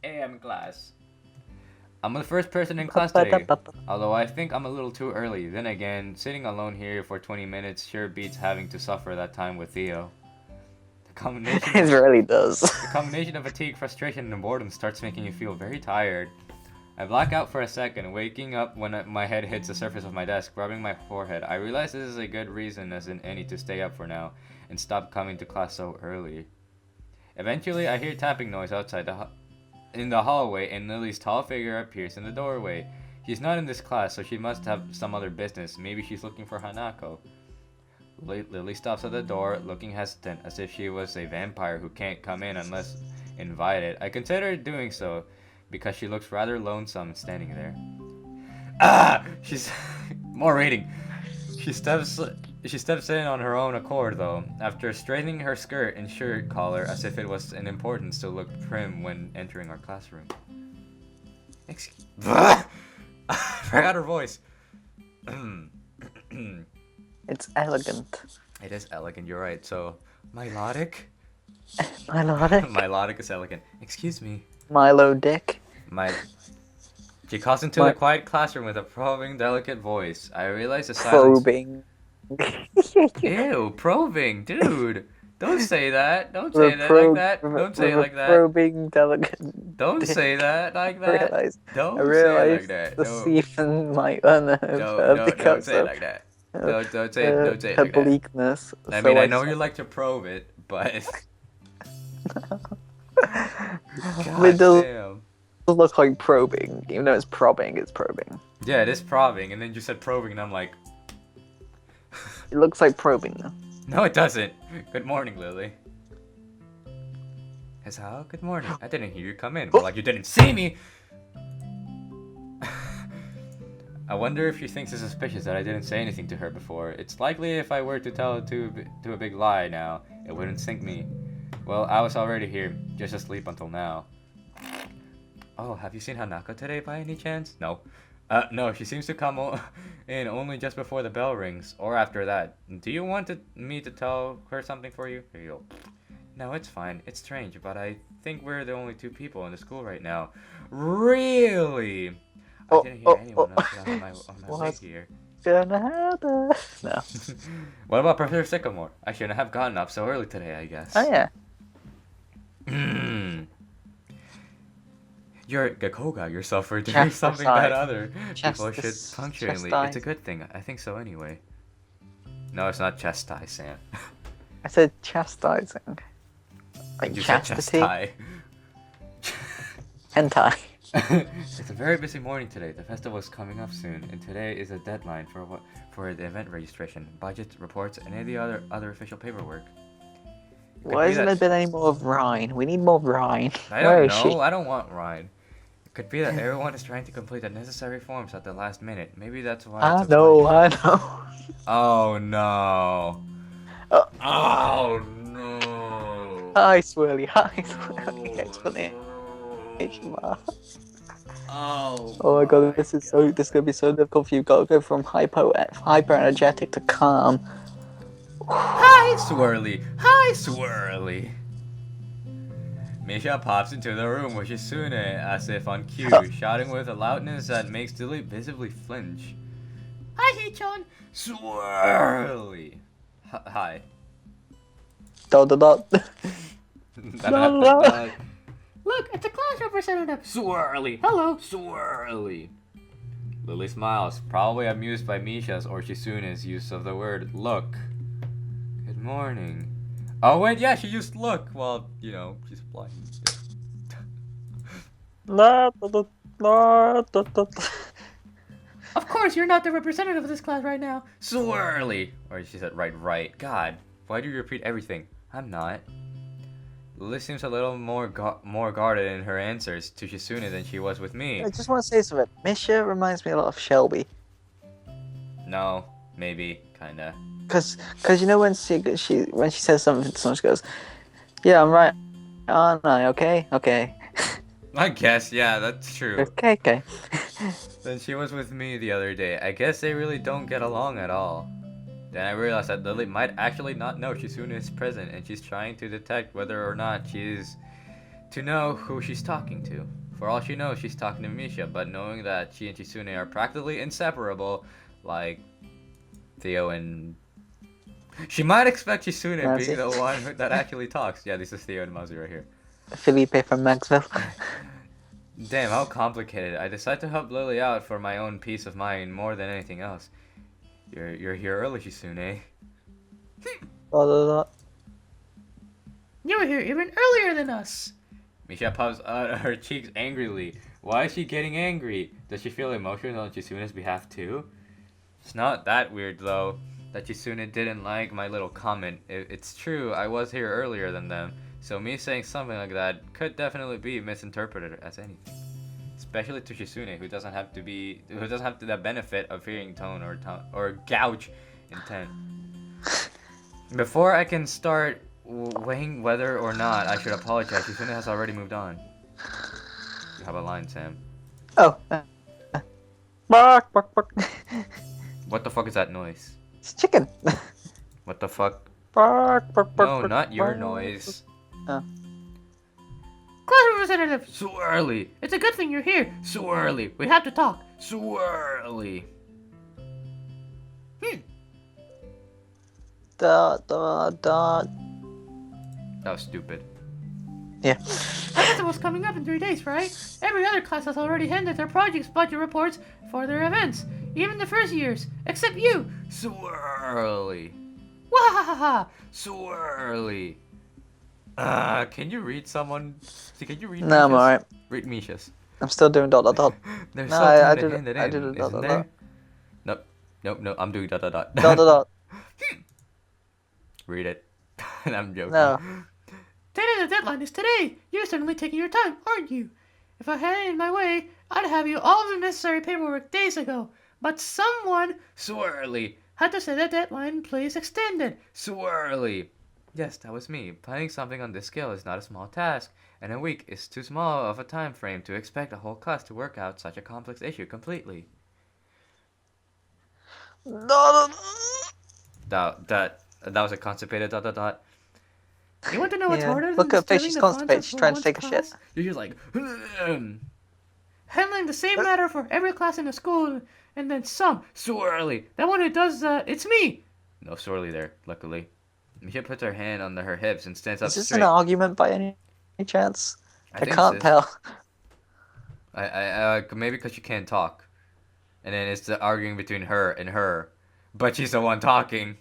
AM class. I'm the first person in class today, although I think I'm a little too early. Then again, sitting alone here for 20 minutes sure beats having to suffer that time with Theo. The combination It of really does. the combination of fatigue, frustration, and boredom starts making you feel very tired. I black out for a second, waking up when my head hits the surface of my desk, rubbing my forehead. I realize this is a good reason as in any to stay up for now and stop coming to class so early. Eventually, I hear tapping noise outside in the hallway, and Lily's tall figure appears in the doorway. She's not in this class, so she must have some other business. Maybe she's looking for Hanako. Lily stops at the door, looking hesitant, as if she was a vampire who can't come in unless invited. I consider doing so, because she looks rather lonesome standing there. Ah! She's... More rating. She steps in on her own accord, though, after straightening her skirt and shirt collar as if it was an importance to look prim when entering our classroom. Excuse... I forgot her voice. It's elegant. It is elegant, you're right. So, melodic? Melodic? Melodic is elegant. Excuse me. Milo Dick. She calls into the quiet classroom with a probing, delicate voice. I realize the silence... Probing. Ew, probing, dude. Don't say that. Don't say that like that. Don't say it like that. Probing, delicate. Don't say that like that. Don't I say it like that. The Stephen might unnerve Don't say it like that. Don't say it like that. Bleakness. I mean, I know you like to probe it, but... God damn. It look like probing, even though it's probing, it's probing. Yeah, it is probing, and then you said probing, and I'm like... It looks like probing, though. No, it doesn't. Good morning, Lily. How? Good morning. I didn't hear you come in. Well, like you didn't see me! I wonder if she thinks it's suspicious that I didn't say anything to her before. It's likely if I were to tell to a big lie now, it wouldn't sink me. Well, I was already here, just asleep until now. Oh, have you seen Hanako today by any chance? No. No, she seems to come in only just before the bell rings, or after that. Do you want me to tell her something for you? Here you go. No, it's fine. It's strange, but I think we're the only two people in the school right now. Really? I didn't hear anyone else on my way here. Gonna happen. No. What about Professor Sycamore? I shouldn't have gotten up so early today, I guess. Oh, yeah. You're Gakoga yourself for doing something that other people should punctually. It's a good thing. I think so anyway. No, it's not chastise, Sam. I said chastising. Like you chastity. Said Hentai. It's a very busy morning today. The festival is coming up soon, and today is a deadline for the event registration, budget reports, and any other official paperwork. Why hasn't there been any more of Ryan? We need more Ryan. I don't know. I don't want Ryan. It could be that everyone is trying to complete the necessary forms at the last minute. Maybe that's why. I know. Oh no. Oh no. Hi, Swirly. Explanation. Oh my god, this is gonna be so difficult for you. Gotta go from hyper energetic to calm. Hi, Swirly. Hi, Swirly. Misha pops into the room with Shizune as if on cue, shouting with a loudness that makes Lily visibly flinch. Hi, Hee-chan. Swirly. Hi. Dot. Look, it's a class representative. Swirly. Hello, Swirly. Lily smiles, probably amused by Misha's or Shizune's use of the word look. Good morning. Oh wait, yeah, she used look. Well, you know, she's blind. Of course, you're not the representative of this class right now. Swirly. Or she said right. God, why do you repeat everything? I'm not. Lily seems a little more guarded in her answers to Shizune than she was with me. I just want to say something. Misha reminds me a lot of Shelby. No, maybe, kinda. Cause you know when she says something, someone goes, "Yeah, I'm right, aren't I? Okay." I guess, yeah, that's true. Okay. Then she was with me the other day. I guess they really don't get along at all. Then I realized that Lily might actually not know Shizune is present, and she's trying to detect whether or not she's to know who she's talking to. For all she knows, she's talking to Misha, but knowing that she and Chisune are practically inseparable, like Theo and... She might expect Chisune being Mazzy. the one that actually talks. Yeah, this is Theo and Mazu right here. Felipe from Maxville. Damn, how complicated. I decided to help Lily out for my own peace of mind more than anything else. You're here early, Chisune. Dot, dot, dot. You were here even earlier than us. Misha puffs out her cheeks angrily. Why is she getting angry? Does she feel emotions on Chisune's behalf too? It's not that weird though, that Chisune didn't like my little comment. It's true, I was here earlier than them, so me saying something like that could definitely be misinterpreted as anything. Especially to Chisune, who doesn't have the benefit of hearing tone or gouge intent. Before I can start weighing whether or not I should apologize, Chisune has already moved on. You have a line, Sam. Oh. Bark, bark, bark. What the fuck is that noise? It's chicken. What the fuck? Bark, bark, bark, No, bark, not your bark. noise. Oh. Class representative, So early. it's a good thing you're here. So early. We have to talk. So early. Dot, dot, dot. That was stupid. Yeah. Festival's coming up in 3 days, right? Every other class has already handed their projects budget reports for their events. Even the first years. Except you. So early. Wahahaha. So early. Can you read someone? Can you read No, I'm Misha's? alright. Read Misha's. I'm still doing dot, dot, dot. There's No, something I to did hand it. it I in, did it. Dot, isn't dot, there? dot. Nope. I'm doing dot dot dot. Dot, dot, dot. Read it. I'm joking. No. Today the deadline is today. You're certainly taking your time, aren't you? If I had it in my way, I'd have you all the necessary paperwork days ago. But someone So early. had to say the deadline please extended. So early. Yes, that was me. Planning something on this scale is not a small task, and a week is too small of a time frame to expect a whole class to work out such a complex issue completely. Dot, dot, That was a constipated dot dot dot. You want to know what's Yeah. harder Look than at her face, distilling she's the constipated, concepts she's for trying to one's take a shit. class? You're just like, Handling the same matter for every class in the school, and then some. so early. That one who does that, it's me. No sorely there, luckily. Misha puts her hand on her hips and stands up Is this straight. an argument by any chance? I think can't this- tell. Maybe because she can't talk. And then it's the arguing between her and her. But she's the one talking.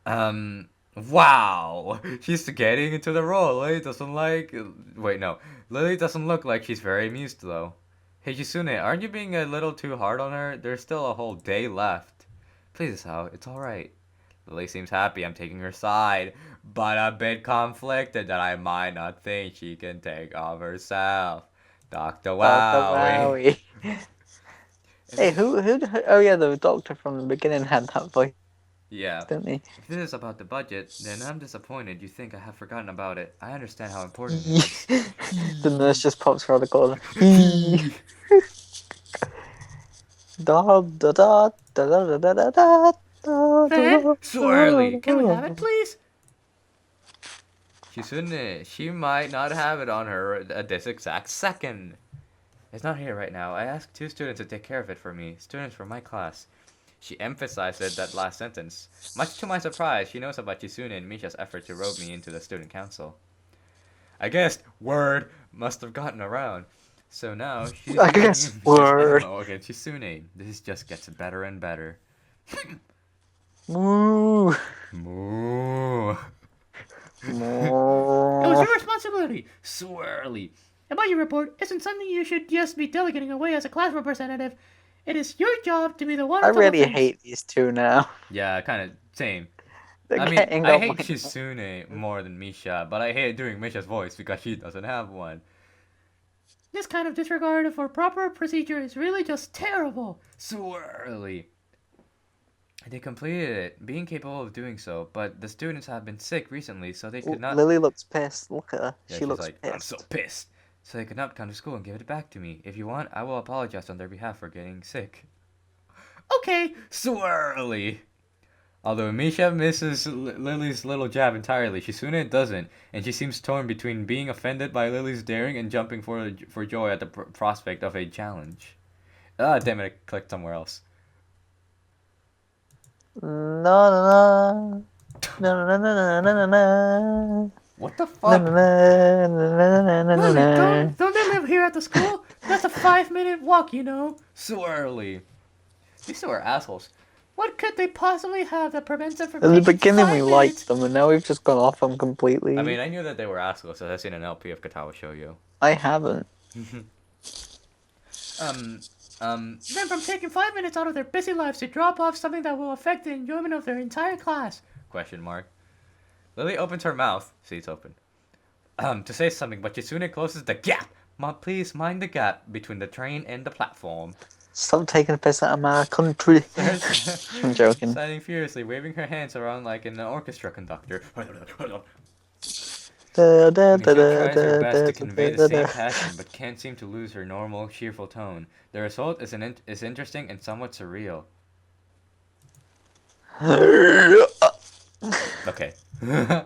Wow. She's getting into the role. Lily doesn't like... Wait, no. Lily doesn't look like she's very amused, though. Hey, Jisune, aren't you being a little too hard on her? There's still a whole day left. Please, Sao, it's alright. Lily seems happy I'm taking her side, but a bit conflicted that I might not think she can take of herself. Dr. Wowie. Wowie. Hey, who? Oh yeah, the doctor from the beginning had that voice, Yeah. didn't he? If this is about the budget, then I'm disappointed you think I have forgotten about it. I understand how important it is. The nurse just pops around the corner. Dot, dot, dot, dot, dot, dot, dot, dot, Then, So early. Can we have it, please? She might not have it on her at this exact second. It's not here right now. I asked 2 students to take care of it for me. Students from my class. She emphasized that last sentence. Much to my surprise, she knows about Chisune and Misha's effort to rope me into the student council. I guess word must have gotten around. So now she's... I guess word. Oh, okay, Chisune. This just gets better and better. Moo. Moo. It was Moo. your responsibility. So early. A budget report isn't something you should just be delegating away as a class representative. It is your job to be the one. I on top of really things. hate these two now. Yeah, kind of same. They're I mean, getting I on hate my- Chisune more than Misha, but I hate doing Misha's voice because she doesn't have one. This kind of disregard for proper procedure is really just terrible. So early. They completed it, being capable of doing so, but the students have been sick recently, so they could not... Lily looks pissed. Look at her. Yeah, she she's looks like, pissed. I'm so pissed. So they could not come to school and give it back to me. If you want, I will apologize on their behalf for getting sick. Okay, So early. Although Misha misses Lily's little jab entirely, Shizune doesn't, and she seems torn between being offended by Lily's daring and jumping for joy at the prospect of a challenge. Ah, damn it, I clicked somewhere else. No, no, no, no, no, no, no, no. What the No, fuck? no, no, no, no, no, Lily, no. don't they live here at the school? That's a 5-minute walk, you know. So early. These two are assholes. What could they possibly have that prevents them from In the taking beginning, 5 we minutes? liked them, and now we've just gone off them completely. I mean, I knew that they were assholes, so I've seen an LP of Katawa Shoujo. I haven't. Then from taking 5 minutes out of their busy lives to drop off something that will affect the enjoyment of their entire class. Question mark. Lily opens her mouth. See, it's open. To say something, but Yasune closes the gap. Please mind the gap between the train and the platform. Stop taking a piss out of my country. I'm joking. Sighing furiously, waving her hands around like an orchestra conductor. Da, da, Misha da, tries her da, best to da, convey da, the da, same passion, but can't seem to lose her normal, cheerful tone. The result is interesting and somewhat surreal. da. Okay. And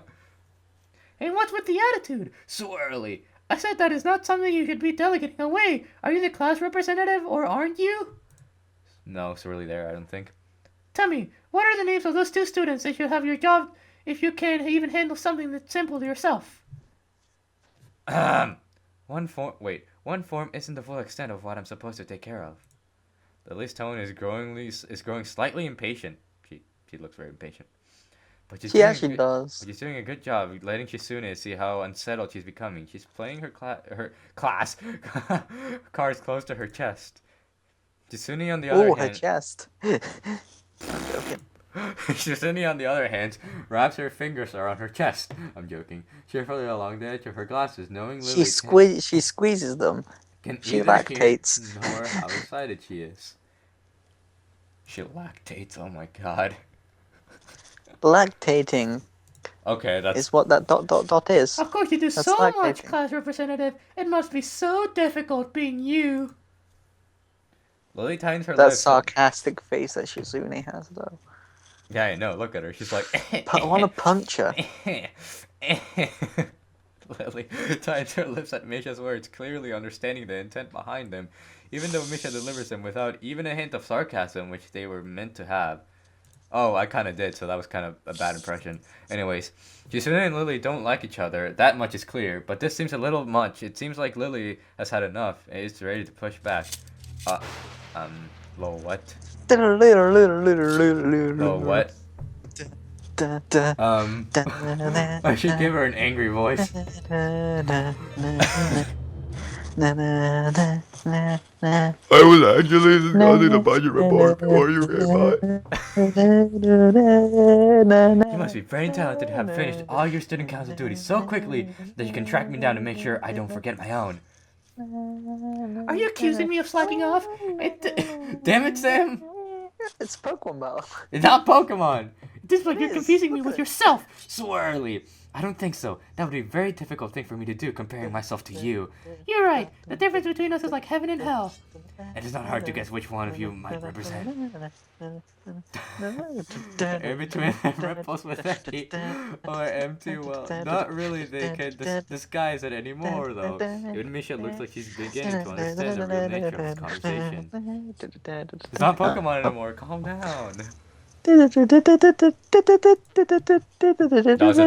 what's with the attitude? So early. I said that is not something you should be delegating away. Are you the class representative or aren't you? No, so early there, I don't think. Tell me, what are the names of those 2 students that should have your job if you can't even handle something that's simple to yourself? One form isn't the full extent of what I'm supposed to take care of. Lily's tone is growing slightly impatient. She looks very impatient. But She actually does. But she's doing a good job letting Shizune see how unsettled she's becoming. She's playing her class cards close to her chest. Shizune on the other Oh, her hand, chest. I'm joking. Shizune on the other hand wraps her fingers around her chest. I'm joking. Cheerfully along the edge of her glasses, knowing Lily She squeezes them. can She either lactates. ignore how excited she is. She lactates. Oh my god. Lactating Okay, that's is what that ... is. Of course you do That's so much, lactating. class representative. It must be so difficult being you. Lily tightens her That lips. sarcastic face that Shizune has, though. Yeah, I know. Look at her. She's like. I want to punch her. Lily tightens her lips at Misha's words, clearly understanding the intent behind them, even though Misha delivers them without even a hint of sarcasm, which they were meant to have. Oh, I kind of did, so that was kind of a bad impression. Anyways, Jisune and Lily don't like each other. That much is clear, but this seems a little much. It seems like Lily has had enough and is ready to push back. Lol, what? Lol, what? I should give her an angry voice. I was actually discussing the budget report before you came by. You must be very talented to have finished all your student council duties so quickly that you can track me down to make sure I don't forget my own. Are you accusing me of slacking off? Damn it, Sam! It's Pokemon Battle. It's not Pokemon! It is like you're confusing me with yourself. So early. I don't think so. That would be a very difficult thing for me to do, comparing myself to you. You're right. The difference between us is like heaven and hell. It is not hard to guess which one of you might represent. In between ripples with Becky or empty well. Not really, they can disguise it anymore, though. Even Misha looks like she's beginning to understand the real nature of this conversation. It's not Pokemon anymore, calm down. That was a ... I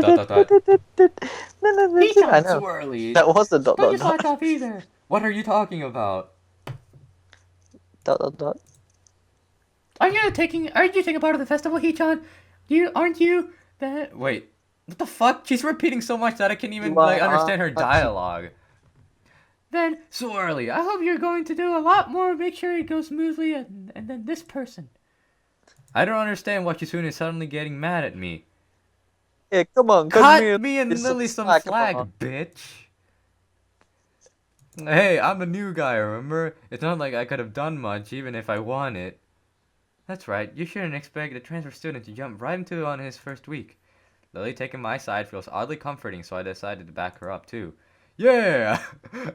know. Swirly. That was the ... Don't you slack off either. What are you talking about? Are you taking part of the festival, Hichan? Aren't you that? Wait, what the fuck? She's repeating so much that I can't even Well, understand her dialogue. Then So early. I hope you're going to do a lot more. Make sure it goes smoothly, and then this person. I don't understand why Kitsune is suddenly getting mad at me. Yeah, come on, Cut me and it's Lily some slack, slack, come on. bitch. Hey, I'm the new guy, remember? It's not like I could have done much, even if I wanted. That's right, you shouldn't expect a transfer student to jump right into on his first week. Lily taking my side feels oddly comforting, so I decided to back her up too. Yeah!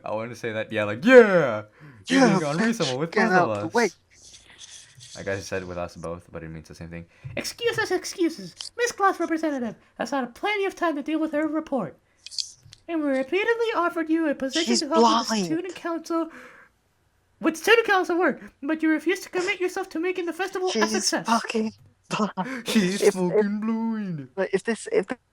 I wanted to say that, yeah, like, yeah! You're being unreasonable with both of us. Wait. I guess I said it with us both, but it means the same thing. Excuses, excuses. Miss Class Representative has had plenty of time to deal with her report. And we repeatedly offered you a position She's to help with the blind. student council. With student council work, but you refused to commit yourself to making the festival a She's success. fucking blind. She's If- fucking blind. Like, if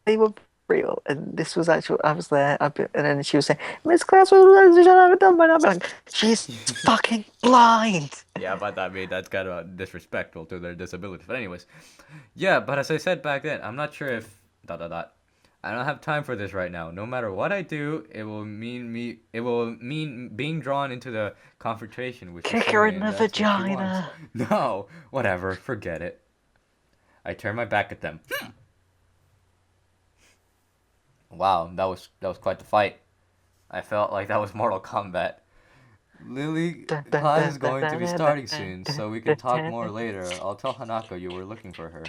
they were real and this was actual, I was there, and then she was saying, Miss Class was done by now. I'd be like, she's fucking blind. Yeah, but I mean, that's kind of disrespectful to their disabilities. But anyways, yeah, but as I said back then, I'm not sure if... I don't have time for this right now. No matter what I do, it will mean being drawn into the confrontation with Kick her Shizune, in the and that's what she wants. vagina. No, whatever, forget it. I turn my back at them. Wow, that was quite the fight. I felt like that was Mortal Kombat. Lily, class is going to be starting soon, so we can talk more later. I'll tell Hanako you were looking for her.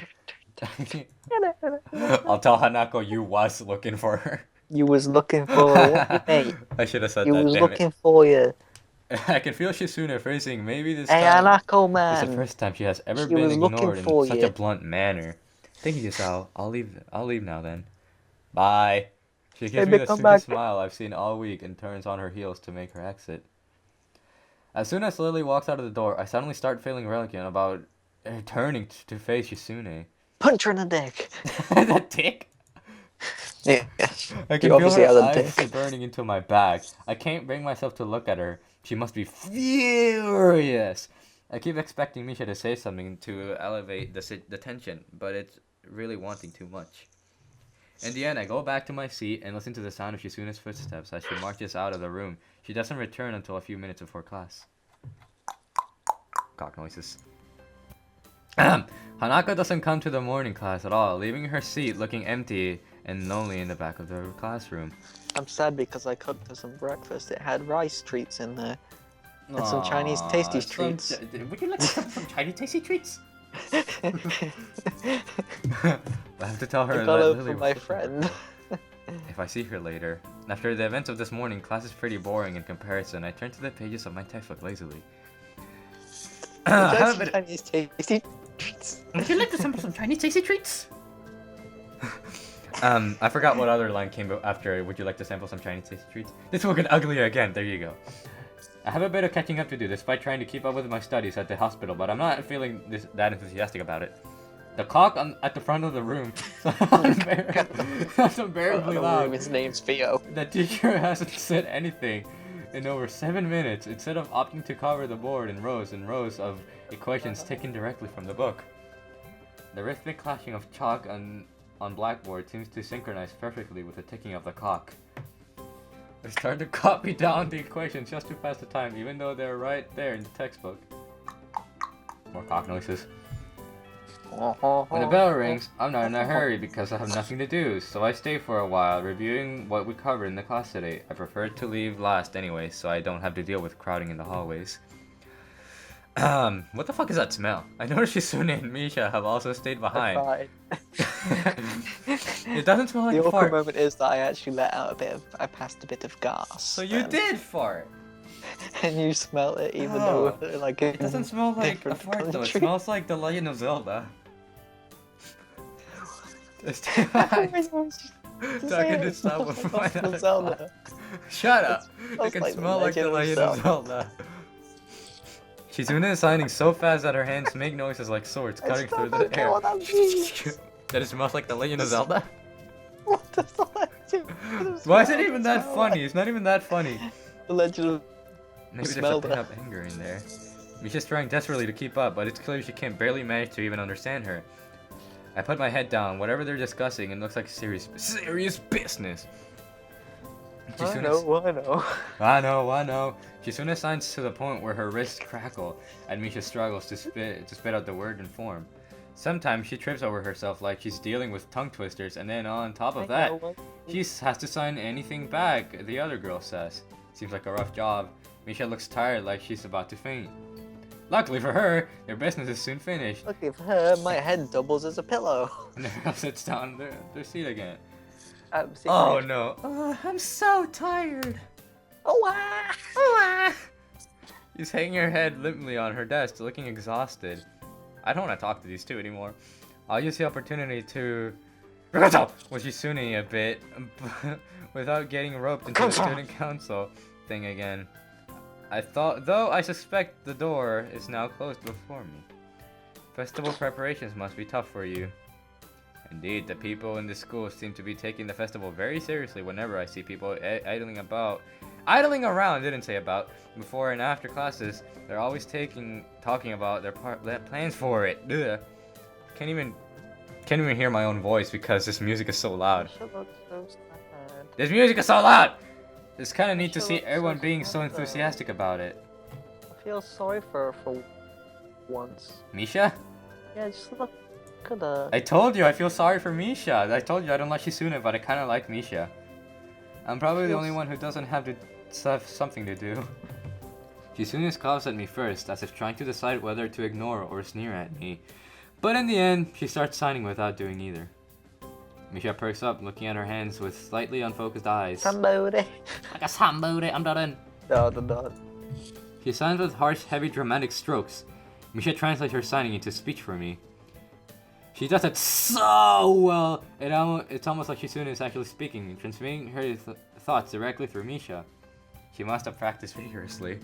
I'll tell Hanako you was looking for her. You was looking for what, mate? I should have said You that, was damn looking for you. it. I can feel Shizune phrasing, maybe this Hey, time Anako, it's the man. first time she has ever She been was looking ignored in for such you. a blunt manner. Thank you, Giselle. I'll leave now then. Bye. She gives me Baby, the come sweetest back. smile I've seen all week and turns on her heels to make her exit. As soon as Lily walks out of the door, I suddenly start feeling religion about turning to face Shizune. Punch her in the dick. That dick? Yeah. I You can feel obviously her have a eyes dick. burning into my back. I can't bring myself to look at her. She must be furious. I keep expecting Misha to say something to elevate the tension, but it's really wanting too much. In the end, I go back to my seat and listen to the sound of Shizune's footsteps as she marches out of the room. She doesn't return until a few minutes before class. Cock noises. Hanako doesn't come to the morning class at all, leaving her seat looking empty and lonely in the back of the classroom. I'm sad because I cooked her some breakfast. It had rice treats in there. And some Chinese tasty treats. Would you like some Chinese tasty treats? I have to tell her I got that it Lily for was my looking for her. friend. If I see her later. After the events of this morning, class is pretty boring in comparison. I turn to the pages of my textbook lazily. I have a bit- Chinese tasty treats. Would you like to sample some Chinese tasty treats? I forgot what other line came after. Would you like to sample some Chinese tasty treats? This will get uglier again. There you go. I have a bit of catching up to do, despite trying to keep up with my studies at the hospital, but I'm not feeling that enthusiastic about it. The clock at the front of the room that's unbearably loud. His name's Theo. The teacher hasn't said anything in over 7 minutes, instead of opting to cover the board in rows and rows of equations taken directly from the book. The rhythmic clashing of chalk on blackboard seems to synchronize perfectly with the ticking of the clock. I start to copy down the equations just to pass the time, even though they're right there in the textbook. More cock noises. When the bell rings, I'm not in a hurry because I have nothing to do, so I stay for a while, reviewing what we covered in the class today. I prefer to leave last anyway, so I don't have to deal with crowding in the hallways. What the fuck is that smell? I noticed Shizune and Misha have also stayed behind. It doesn't smell like The a awkward fart. moment is that I actually let out a bit of, I passed a bit of gas. So you then. did fart! And you smell it even Oh, though like It doesn't smell like a different fart though, it country. smells like The Legend of Zelda. It's Talking to someone from another Zelda. class. Shut up! It smells can like The smell like The Legend Legend of of Zelda. Shizune is signing so fast that her hands make noises like swords cutting through the air. What that means. That it smells like The Legend of Zelda? What does the legend? Why is it even that funny? It's not even that funny. The Legend of Maybe there's Smell a pent up anger in there. Misha's trying desperately to keep up, but it's clear she can't barely manage to even understand her. I put my head down. Whatever they're discussing, it looks like serious business. I know. I know. Shizune signs to the point where her wrists crackle, and Misha struggles to spit out the word in form. Sometimes she trips over herself like she's dealing with tongue twisters, and then on top of that, she has to sign anything back the other girl says. Seems like a rough job. Misha looks tired like she's about to faint. Luckily for her, their business is soon finished. Lucky for her, my head doubles as a pillow. And the girl sits down in their seat again. See, Oh no. I'm so tired. Oh, ah. Oh, She's hanging her head limply on her desk, looking exhausted. I don't want to talk to these two anymore. I'll use the opportunity to with Yusune a bit without getting roped into the student council thing again. Though I suspect the door is now closed before me. Festival preparations must be tough for you. Indeed, the people in this school seem to be taking the festival very seriously whenever I see people idling around, didn't say about, before and after classes. They're always talking about their plans for it. Ugh. Can't even hear my own voice because this music is so loud. This music is so loud! It's kind of neat to see everyone being so enthusiastic about it. I feel sorry for once. Misha? Yeah, just look at the... I told you I feel sorry for Misha. I told you I don't like Shizune, but I kind of like Misha. I'm probably the only one who doesn't have something to do. Shizune coughs at me first, as if trying to decide whether to ignore or sneer at me. But in the end, she starts signing without doing either. Misha perks up, looking at her hands with slightly unfocused eyes. Somebody. Like a somebody, I'm done. No. She signs with harsh, heavy, dramatic strokes. Misha translates her signing into speech for me. She does it so well, it's almost like Shizune is actually speaking, transmitting her thoughts directly through Misha. She must have practiced vigorously.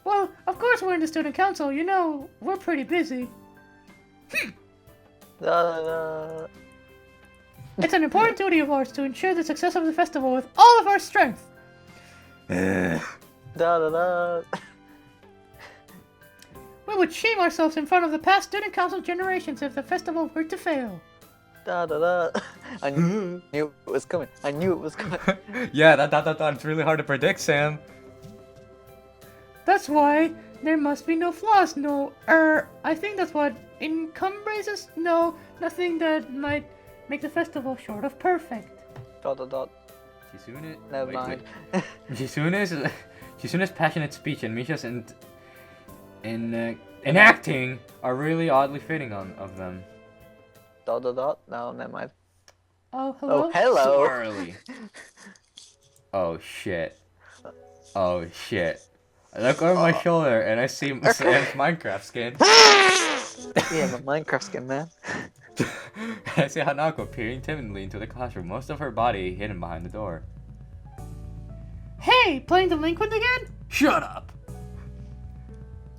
Well, of course we're in the student council. You know, we're pretty busy. It's an important duty of ours to ensure the success of the festival with all of our strength. We would shame ourselves in front of the past student council generations if the festival were to fail. I knew it was coming. Yeah, that's really hard to predict, Sam. That's why there must be no flaws, I think that's what encumbrances, nothing that might make the festival short of perfect. Shizune? Never mind. Shizune's passionate speech and Misha's enacting are really oddly fitting of them. No, never mind. Oh, hello? Oh, hello. So early. Oh shit. I look over my shoulder and I see Sam's Minecraft skin. Yeah, my Minecraft skin, man. I see Hanako peering timidly into the classroom, most of her body hidden behind the door. Hey, playing delinquent again? Shut up!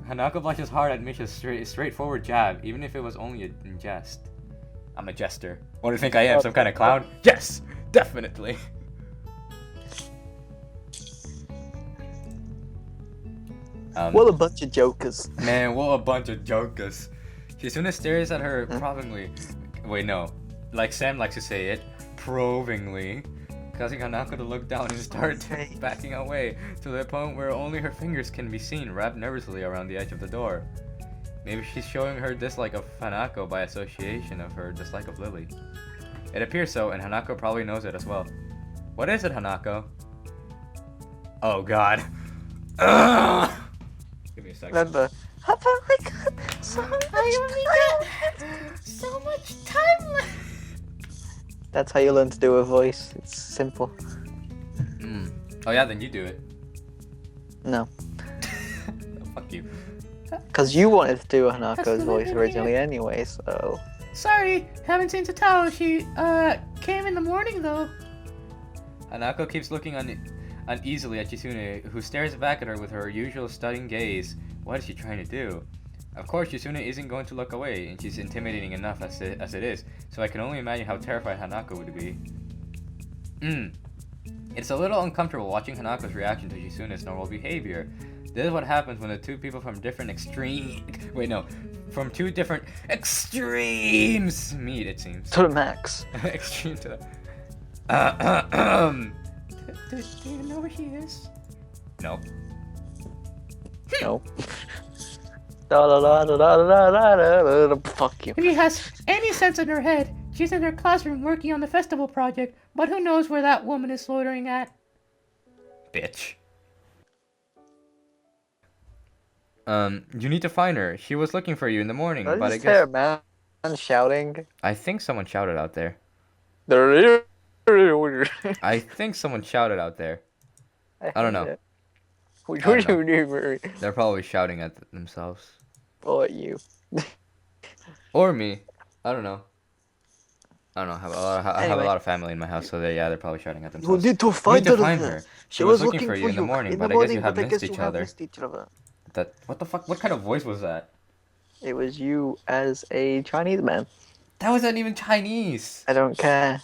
Hanako blushes hard at Misha's straightforward jab, even if it was only in jest. I'm a jester. What do you think I am, some kind of clown? Yes! Definitely! What a bunch of jokers. Man, what a bunch of jokers. Shizune stares at her provingly. Wait, no. Like Sam likes to say it, provingly. Causing Hanako to look down and start backing away to the point where only her fingers can be seen wrapped nervously around the edge of the door. Maybe she's showing her dislike of Hanako by association of her dislike of Lily. It appears so, and Hanako probably knows it as well. What is it, Hanako? Oh god. Give me a second. Remember. Oh my god, so much time left. That's how you learn to do a voice. It's simple. Oh yeah, then you do it. No. Oh, fuck you. Because you wanted to do Hanako's voice originally anyway, so... Sorry, haven't seen Tatao. She, came in the morning though. Hanako keeps looking uneasily at Shizune, who stares back at her with her usual studying gaze. What is she trying to do? Of course, Shizune isn't going to look away, and she's intimidating enough as it is, so I can only imagine how terrified Hanako would be. It's a little uncomfortable watching Hanako's reaction to Shizune's normal behavior. This is what happens when the two people from different two different extremes meet, it seems. To the max. Extreme to Do you know where she is? No. No. Fuck you. If she has any sense in her head, she's in her classroom working on the festival project, but who knows where that woman is loitering at? Bitch. You need to find her. She was looking for you in the morning, but I guess... man shouting. I think someone shouted out there. I think someone shouted out there. I don't know. They're probably shouting at themselves. Or you. Or me. I don't know. I don't know. I have a Anyway. lot of family in my house, so they're probably shouting at You themselves. need to You need find to her. find her. She was was looking looking for you in the morning, in but the I guess you morning, have but I missed guess each you have other. missed each other. What the fuck? What kind of voice was that? It was you as a Chinese man. That wasn't even Chinese. I don't care.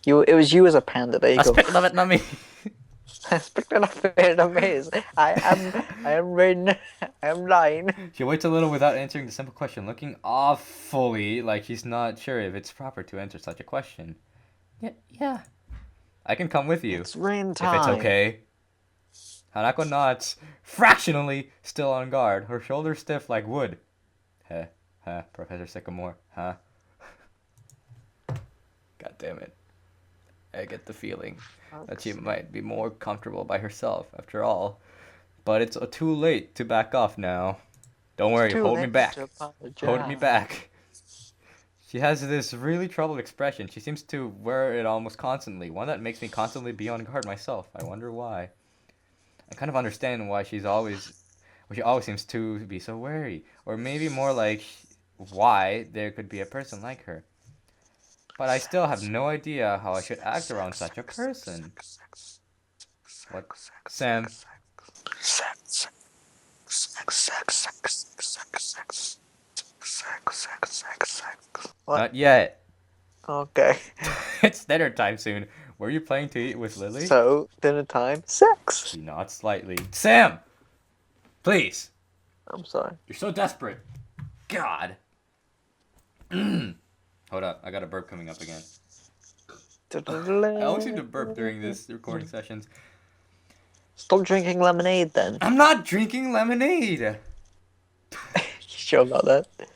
It was you as a panda. There you go. Aspect of it, not me. Speaking of Vietnamese, I am Rin. I am lying. She waits a little without answering the simple question, looking awfully like she's not sure if it's proper to answer such a question. Yeah. I can come with you. It's rain If time. it's okay. Hanako nods, fractionally still on guard, her shoulders stiff like wood. Professor Sycamore, huh? God damn it. I get the feeling that she might be more comfortable by herself, after all. But it's too late to back off now. Don't worry, hold me back. Hold me back. She has this really troubled expression. She seems to wear it almost constantly, one that makes me constantly be on guard myself. I wonder why. I kind of understand why she always seems to be so wary. Or maybe more like why there could be a person like her. But I still have no idea how I should act around such a person. What? Sam? What? Not yet. Okay. It's dinner time soon. Were you planning to eat with Lily? So, dinner time. Sex. She nods slightly. Sam! Please! I'm sorry. You're so desperate. God. Hold up. I got a burp coming up again. I always seem to burp during this recording sessions. Stop drinking lemonade then. I'm not drinking lemonade! You sure about that? I'm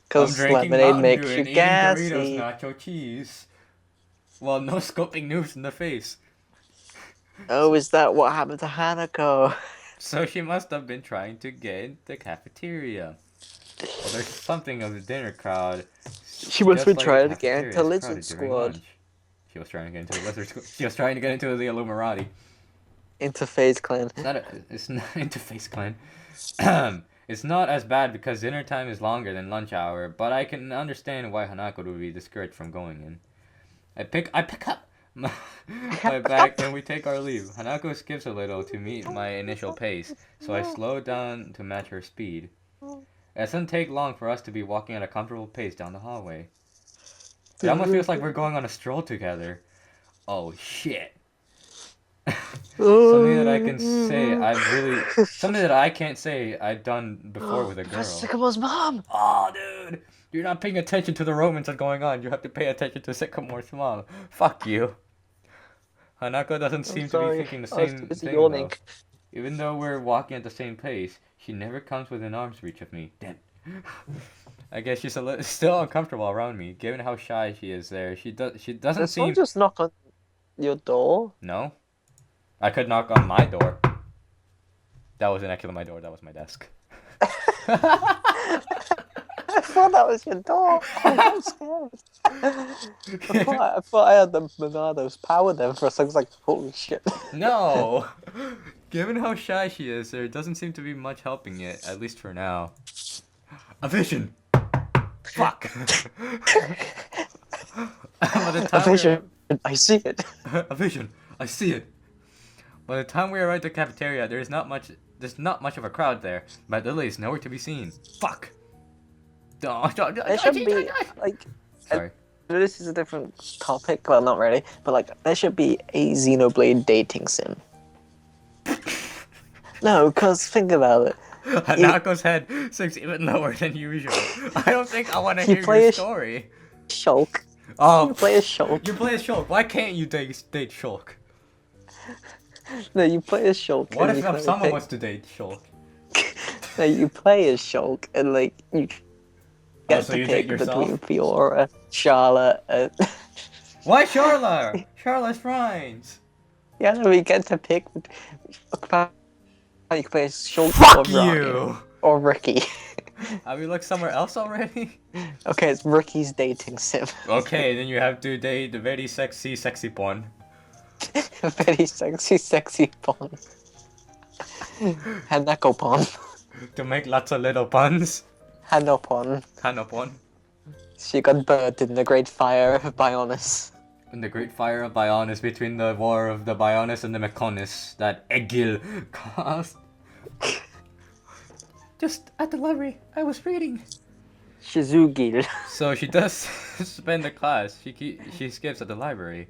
Because drinking lemonade Mountain makes Dew you and eating gassy. Doritos nacho cheese. Well, no scoping noobs in the face. Oh, is that what happened to Hanako? So she must have been trying to get in the cafeteria. Well, there's something of the dinner crowd. She must just be like trying the to get cafeteria into is Lizard crowded during Squad. lunch. She was trying to get into the Lizard Squad. She was trying to get into the Illuminati. Interface clan. It's not Interface Clan. It's not as bad because dinner time is longer than lunch hour, but I can understand why Hanako would be discouraged from going in. I pick up my bag and we take our leave. Hanako skips a little to meet my initial pace, so I slow down to match her speed. It doesn't take long for us to be walking at a comfortable pace down the hallway. It almost feels like we're going on a stroll together. Oh shit. Something that I can say something that I can't say I've done before with a girl. Professor Sycamore's mom! Oh, dude! You're not paying attention to the romance that's going on. You have to pay attention to Sycamore's mom. Fuck you. Hanako doesn't seem to be thinking the same thing, though. Even though we're walking at the same pace, she never comes within arm's reach of me. Damn. I guess she's still uncomfortable around me, given how shy she is there. She doesn't Did seem... someone just knock on your door? No. I could knock on my door. That wasn't actually my door, that was my desk. I thought that was your door. I'm scared. I thought I had the Monado's power then for a second. I was like, holy shit. No! Given how shy she is, there doesn't seem to be much helping it, at least for now. A vision! Fuck! A vision. I see it. A vision. I see it. By the time we arrive at the cafeteria, there's not much of a crowd there, but Lily is nowhere to be seen. Fuck! There should be, like... Sorry. This is a different topic, well, not really, but, like, there should be a Xenoblade dating sim. No, because think about it. Hanako's head sinks even lower than usual. I don't think I want to hear your story. Shulk. Oh, You play as Shulk. You play as Shulk. Why can't you date Shulk? No, you play as Shulk. What if someone wants to date Shulk? No, you play as Shulk, and like you get so to you pick date yourself? between Fiora, Charlotte, and Why Charlotte? Charlotte's Shrines. yeah, no, we get to pick. You can play as Shulk Fuck or Rocky, you! or Ricky. Have you looked somewhere else already? Okay, it's Ricky's dating sim. Okay, then you have to date the very sexy porn. Very sexy porn. Hanako porn. To make lots of little puns. Hanopon. Hanopon. She got burned in the Great Fire of Bionis. In the Great Fire of Bionis, between the War of the Bionis and the Mechonis that Egil caused. Just at the library, I was reading. Shizugil. So she does spend the class. She skips at the library.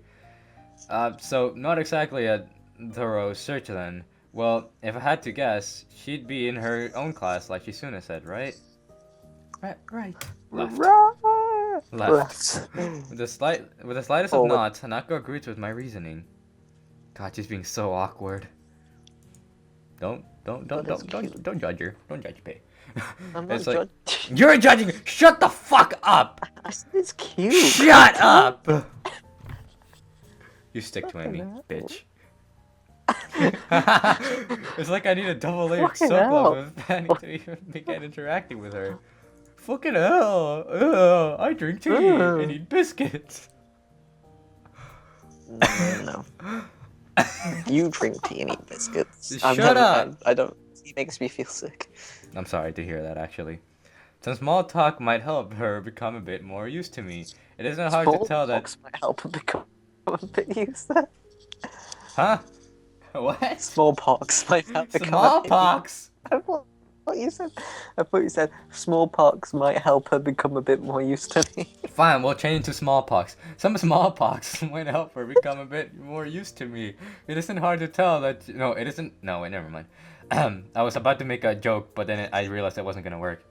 So not exactly a thorough search then. Well, if I had to guess, she'd be in her own class, like Shizuna said, right? Right. Left. Left. Left. With the slightest of Forward. nods, Hanako agrees with my reasoning. God, she's being so awkward. Don't judge her. Don't judge me. I'm not It's like, judging. you're judging. Shut the fuck up. I said it's cute. Shut up. You stick to Amy, bitch. It's like I need a double layered Fucking soap hell. glove with Fanny to even begin interacting with her. Fucking hell! Ugh, I drink tea and eat biscuits. No. You drink tea and eat biscuits. Shut up. I don't. It makes me feel sick. I'm sorry to hear that, actually. Some small talk might help her become a bit more used to me. It isn't hard to tell that. Smallpox might help her become a bit used to. Huh? What? Smallpox might help become Smallpox. A bit... What you said? I thought you said smallpox might help her become a bit more used to me. Fine, we'll change to smallpox. Some smallpox might help her become a bit more used to me. It isn't hard to tell that. No, it isn't. No, wait, never mind. I was about to make a joke, but then I realized it wasn't gonna work.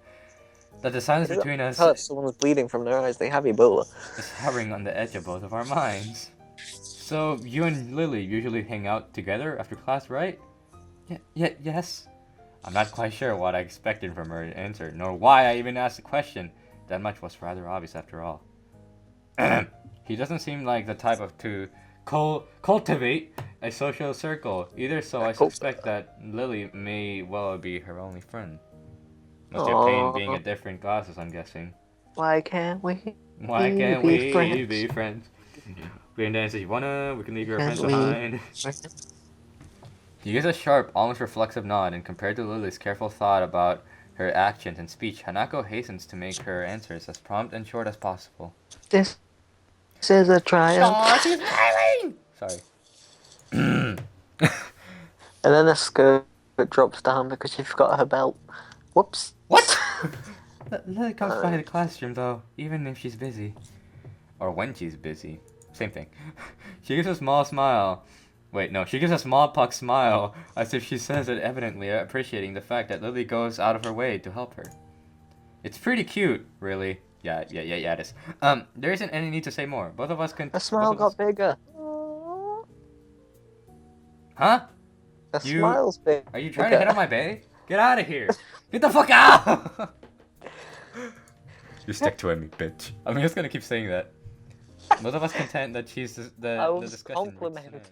That the silence between us Someone's bleeding from their eyes. They have Ebola. is hovering on the edge of both of our minds. So you and Lily usually hang out together after class, right? Yes. I'm not quite sure what I expected from her answer, nor why I even asked the question. That much was rather obvious after all. He doesn't seem like the type of to cultivate a social circle either, so I suspect that Lily may well be her only friend. Must be a pain being at different classes, I'm guessing. Why can't we? Why can't be we friends? be friends? Granddad says you wanna, we can leave your Can't friends we? behind. He gives a sharp, almost reflexive nod, and compared to Lily's careful thought about her actions and speech, Hanako hastens to make her answers as prompt and short as possible. This is a triumph. Aw, she's smiling! Sorry. And then the skirt drops down because she forgot her belt. Whoops. What? Lily comes by the classroom though, even if she's busy. Or when she's busy. Same thing. She gives a small smile. Wait, no, she gives a smallpox smile, as if she says it evidently appreciating the fact that Lily goes out of her way to help her. It's pretty cute, really. Yeah, it is. There isn't any need to say more. Both of us can... Her smile got bigger. Huh? Her You- smile's big. Are you trying to hit on my bae? Get out of here! Get the fuck out! You stick to me, bitch. I'm just gonna keep saying that. Both of us contend that she's the I was discussion. reached an complimented. end.